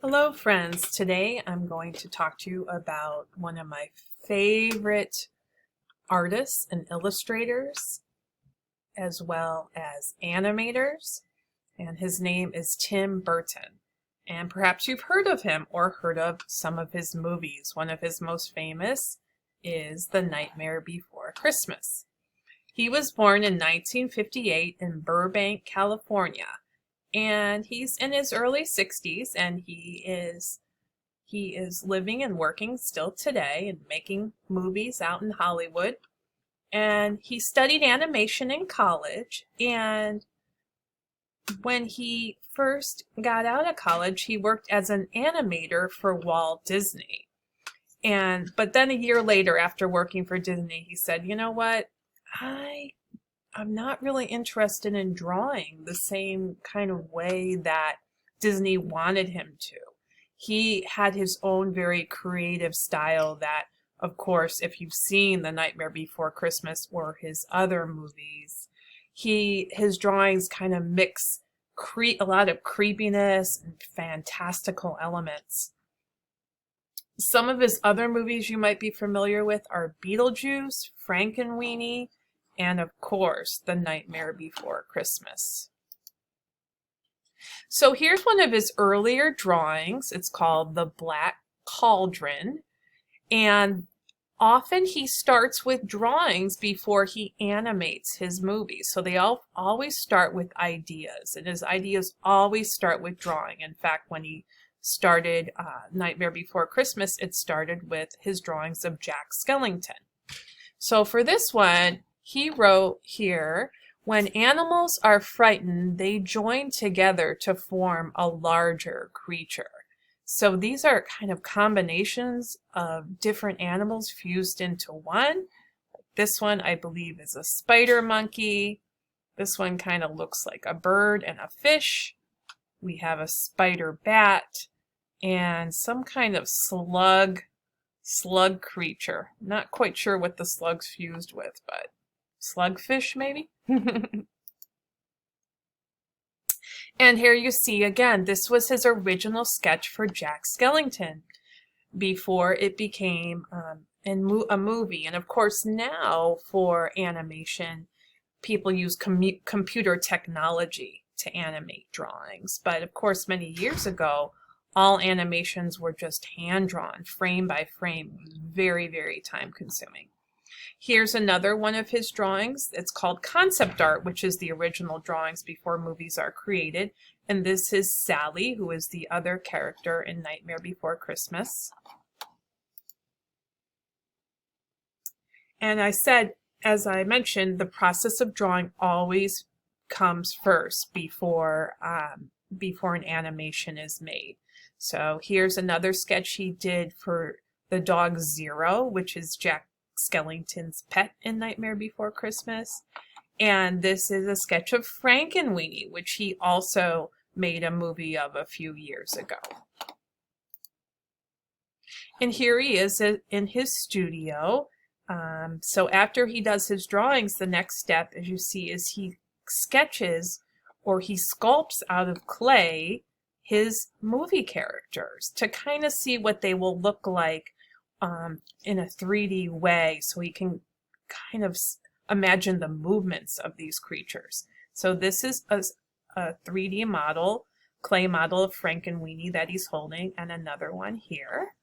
Hello friends, today I'm going to talk to you about one of my favorite artists and illustrators as well as animators, and his name is Tim Burton. And perhaps you've heard of him or heard of some of his movies. One of his most famous is The Nightmare Before Christmas. He was born in 1958 in Burbank, California, and he's in his early 60s, and he is living and working still today and making movies out in Hollywood. And he studied animation in college, and when he first got out of college, he worked as an animator for Walt Disney. But then a year later, after working for Disney, he said, "You know what? I'm not really interested in drawing the same kind of way that Disney wanted him to." He had his own very creative style that, of course, if you've seen The Nightmare Before Christmas or his other movies, his drawings kind of mix a lot of creepiness and fantastical elements. Some of his other movies you might be familiar with are Beetlejuice, Frankenweenie, and of course, The Nightmare Before Christmas. So here's one of his earlier drawings. It's called The Black Cauldron. And often he starts with drawings before he animates his movies. So they always start with ideas, and his ideas always start with drawing. In fact, when he started Nightmare Before Christmas, it started with his drawings of Jack Skellington. So for this one, he wrote here, "When animals are frightened, they join together to form a larger creature." So these are kind of combinations of different animals fused into one. This one, I believe, is a spider monkey. This one kind of looks like a bird and a fish. We have a spider bat and some kind of slug creature. Not quite sure what the slug's fused with, but slugfish maybe? And here you see again, this was his original sketch for Jack Skellington before it became a movie. And of course now for animation, people use computer technology to animate drawings. But of course many years ago, all animations were just hand-drawn, frame by frame. It was very, very time consuming. Here's another one of his drawings. It's called concept art, which is the original drawings before movies are created. And this is Sally, who is the other character in Nightmare Before Christmas. And I said, as I mentioned, the process of drawing always comes first before an animation is made. So here's another sketch he did for the dog Zero, which is Jack Skellington's pet in Nightmare Before Christmas. And this is a sketch of Frankenweenie, which he also made a movie of a few years ago. And here he is in his studio. So after he does his drawings, the next step, as you see, is he sketches or he sculpts out of clay his movie characters to kind of see what they will look like in a 3D way, so he can kind of imagine the movements of these creatures. So this is a 3D model, clay model of Frankenweenie that he's holding, and another one here.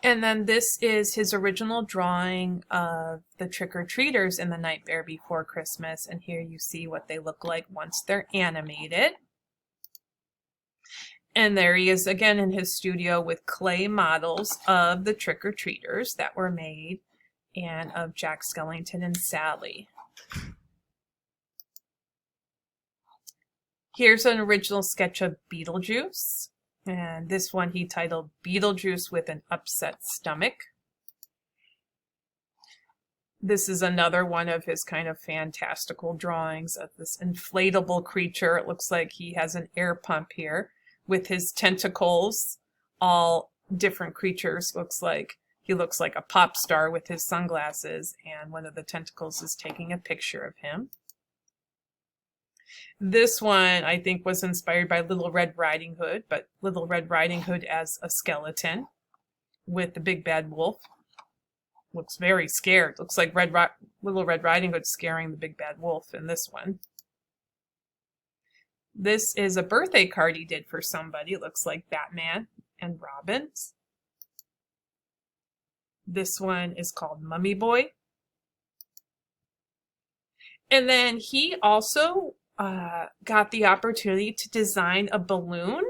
And then this is his original drawing of the trick-or-treaters in The Nightmare Before Christmas, and here you see what they look like once they're animated. And there he is again in his studio with clay models of the trick-or-treaters that were made and of Jack Skellington and Sally. Here's an original sketch of Beetlejuice. And this one he titled Beetlejuice with an Upset Stomach. This is another one of his kind of fantastical drawings of this inflatable creature. It looks like he has an air pump here with his tentacles, all different creatures. He looks like a pop star with his sunglasses, and one of the tentacles is taking a picture of him. This one, I think, was inspired by Little Red Riding Hood, but Little Red Riding Hood as a skeleton with the big bad wolf. Looks very scared. Looks like Little Red Riding Hood scaring the big bad wolf in this one. This is a birthday card he did for somebody. It looks like Batman and Robin's. This one is called Mummy Boy. And then he also got the opportunity to design a balloon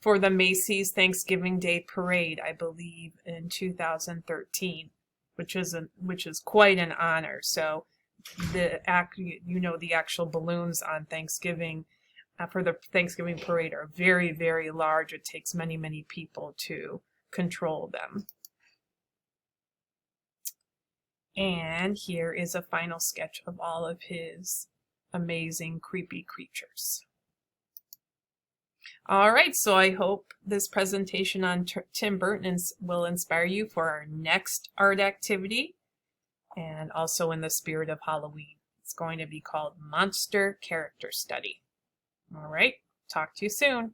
for the Macy's Thanksgiving Day Parade, I believe, in 2013, which is quite an honor. So the actual balloons on Thanksgiving for the Thanksgiving parade are very, very large. It takes many, many people to control them. And here is a final sketch of all of his amazing creepy creatures. All right, so I hope this presentation on Tim Burton will inspire you for our next art activity, and also in the spirit of Halloween. It's going to be called Monster Character Study. All right, talk to you soon.